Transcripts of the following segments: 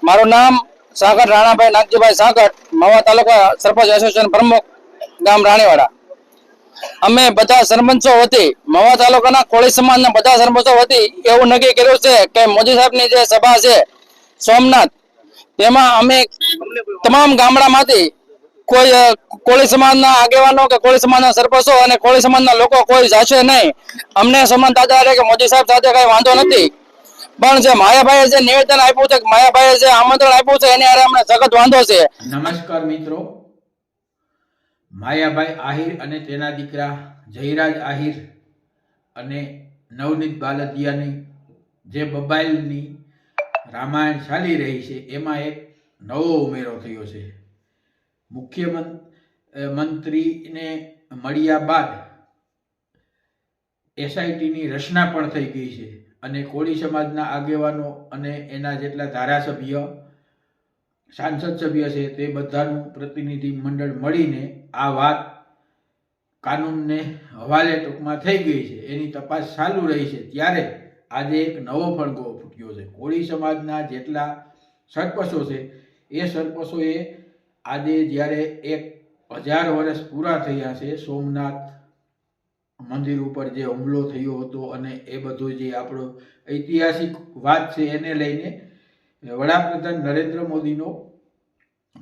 મારું નામ સાગર રાણાભાઈ નાગજીભાઈ સાગર, મવા તાલુકા સરપંચ એસોસિએશન પ્રમુખ, ગામ રાણીવાડા. અમે બધા સરપંચો વતી મવા તાલુકાના કોળી સમાજના બધા સરપંચો વતી એવું નક્કી કર્યું છે કે મોદી સાહેબની જે સભા છે સોમનાથ, તેમાં અમે તમામ ગામડામાંથી કોઈ કોળી સમાજના આગેવાનો કે કોળી સમાજના સરપંચો અને કોળી સમાજના લોકો કોઈ જશે નહીં. અમને સોમનાથ દાદા કે મોદી સાહેબ સાથે કઈ વાંધો નથી, પણ જે માયાભાઈએ જે નિવેદન આપ્યું છે, માયાભાઈએ જે આમંત્રણ આપ્યું છે, એની હારે અમને સખત વાંધો છે. નમસ્કાર મિત્રો, માયાભાઈ આહિર અને તેના દીકરા જયરાજ આહિર અને નવનીત બાલદિયાની જે બબાઈલની રામાયણ ચાલી રહી છે એમાં એક નવો ઉમેરો થયો છે. મુખ્યમંત્રીને મળ્યા બાદ એસઆઈટીની રચના પણ થઈ ગઈ છે અને કોળી સમાજના આગેવાનો અને એના જેટલા ધારાસભ્ય, સાંસદ સભ્ય છે તે બધાનું પ્રતિનિધિ મંડળ મળીને આ વાત કાનૂનને હવાલે ટૂંકમાં થઈ ગઈ છે, એની તપાસ ચાલુ રહી છે. ત્યારે આજે એક નવો ફણગો ફૂટ્યો છે. કોળી સમાજના જેટલા સરપંચો છે એ સરપંચોએ આજે જ્યારે 1000 વર્ષ પૂરા થયા છે સોમનાથ મંદિર ઉપર જે હુમલો થયો હતો અને એ બધું જે આપણો ઐતિહાસિક વાત છે એને લઈને વડાપ્રધાન નરેન્દ્ર મોદીનો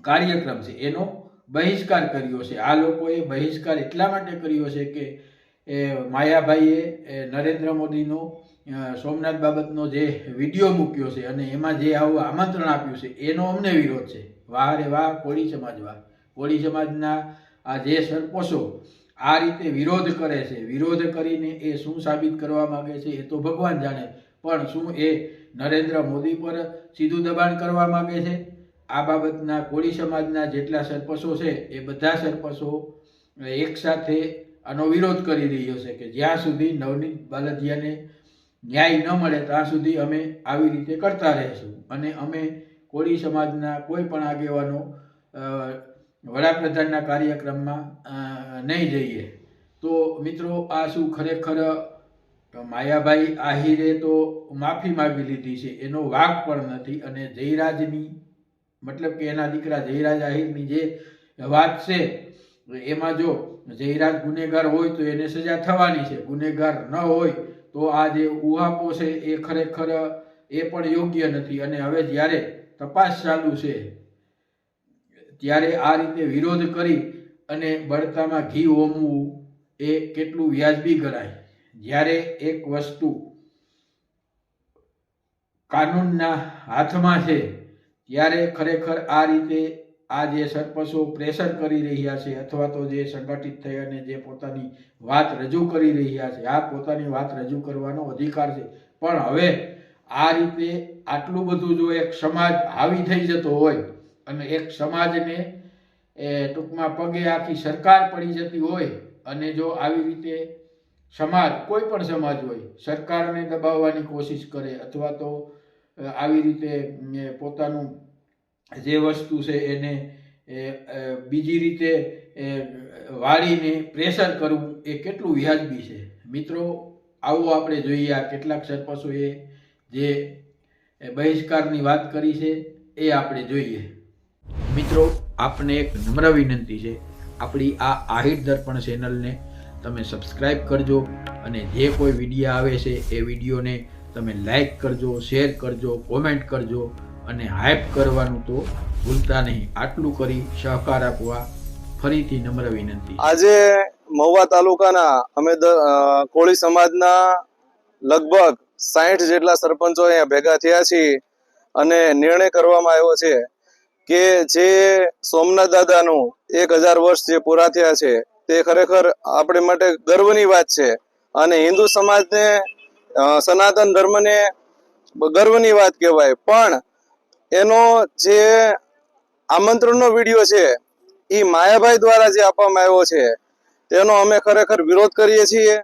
કાર્યક્રમ છે એનો બહિષ્કાર કર્યો છે. આ લોકોએ બહિષ્કાર એટલા માટે કર્યો છે કે માયાભાઈએ નરેન્દ્ર મોદીનો સોમનાથ બાબતનો જે વિડીયો મૂક્યો છે અને એમાં જે આવું આમંત્રણ આપ્યું છે એનો અમને વિરોધ છે. વાહ રે વાહ કોળી સમાજ, વાહ! કોળી સમાજના આ જે સરપંચો આ રીતે વિરોધ કરે છે, વિરોધ કરીને એ શું સાબિત કરવા માંગે છે એ તો ભગવાન જાણે, પણ શું એ નરેન્દ્ર મોદી પર સીધું દબાણ કરવા માંગે છે? આ બાબતના કોળી સમાજના જેટલા સરપંચો છે એ બધા સરપંચો એક સાથે આનો વિરોધ કરી રહ્યો છે કે જ્યાં સુધી નવનીત બાલદિયાને ન્યાય ન મળે ત્યાં સુધી અમે આવી રીતે કરતા રહીશું અને અમે કોળી સમાજના કોઈ પણ આગેવાનો વડાપ્રધાનના કાર્યક્રમમાં નહીં જઈએ. તો મિત્રો, આ શું ખરેખર માયાભાઈ આહિરે તો માફી માગી લીધી છે, એનો વાંક પણ નથી. અને જયરાજની મતલબ કે એના દીકરા જયરાજ આહિરની જે વાત છે એમાં જો જયરાજ ગુનેગાર હોય તો એને સજા થવાની છે, ગુનેગાર ન હોય તો આ જે ઉહાપો છે એ ખરેખર એ પણ યોગ્ય નથી. અને હવે જ્યારે તપાસ ચાલુ છે ત્યારે આ રીતે વિરોધ કરી અને બળતામાં ઘી હોમવું એ કેટલું વ્યાજબી ગણાય? જ્યારે એક વસ્તુ કાનૂનના હાથમાં છે ત્યારે ખરેખર આ રીતે આ જે સરપંચો પ્રેશર કરી રહ્યા છે અથવા તો જે સંગઠિત થઈ અને જે પોતાની વાત રજૂ કરી રહ્યા છે, આ પોતાની વાત રજૂ કરવાનો અધિકાર છે, પણ હવે આ રીતે આટલું બધું જો એક સમાજ હાવી થઈ જતો હોય અને એક સમાજને ટૂંકમાં પગે આખી સરકાર પડી જતી હોય અને જો આવી રીતે સમાજ, કોઈ પણ સમાજ હોય, સરકારને દબાવવાની કોશિશ કરે અથવા તો આવી રીતે પોતાનું જે વસ્તુ છે એને બીજી રીતે વાળીને પ્રેશર કરવું એ કેટલું વ્યાજબી છે? મિત્રો, આવો આપણે જોઈએ આ કેટલાક સરપંચોએ જે બહિષ્કારની વાત કરી છે એ આપણે જોઈએ. મિત્રો, આપને એક નમ્ર વિનંતી છે, આપણી આ આહિર દર્પણ ચેનલને તમે સબસ્ક્રાઈબ કરજો અને જે કોઈ વિડીયો આવે છે એ વિડીયોને તમે લાઈક કરજો, શેર કરજો, કોમેન્ટ કરજો અને હાઈપ કરવાનું તો ભૂલતા નહીં. આટલું કરી સહકાર આપવા ફરીથી નમ્ર વિનંતી. આજે મહુવા તાલુકાના અમે કોળી સમાજના લગભગ 60 જેટલા સરપંચો અહીંયા ભેગા થયા છીએ અને નિર્ણય કરવામાં આવ્યો છે કે જે સોમનાથ દાદાનું 1000 વર્ષ જે પૂરા થયા છે તે ખરેખર આપણે માટે ગર્વની વાત છે અને હિન્દુ સમાજને, સનાતન ધર્મને ગર્વની વાત કહેવાય. પણ એનો જે આમંત્રણનો વિડીયો છે એ માયાભાઈ દ્વારા જે આપવામાં આવ્યો છે તેનો અમે ખરેખર વિરોધ કરીએ છીએ.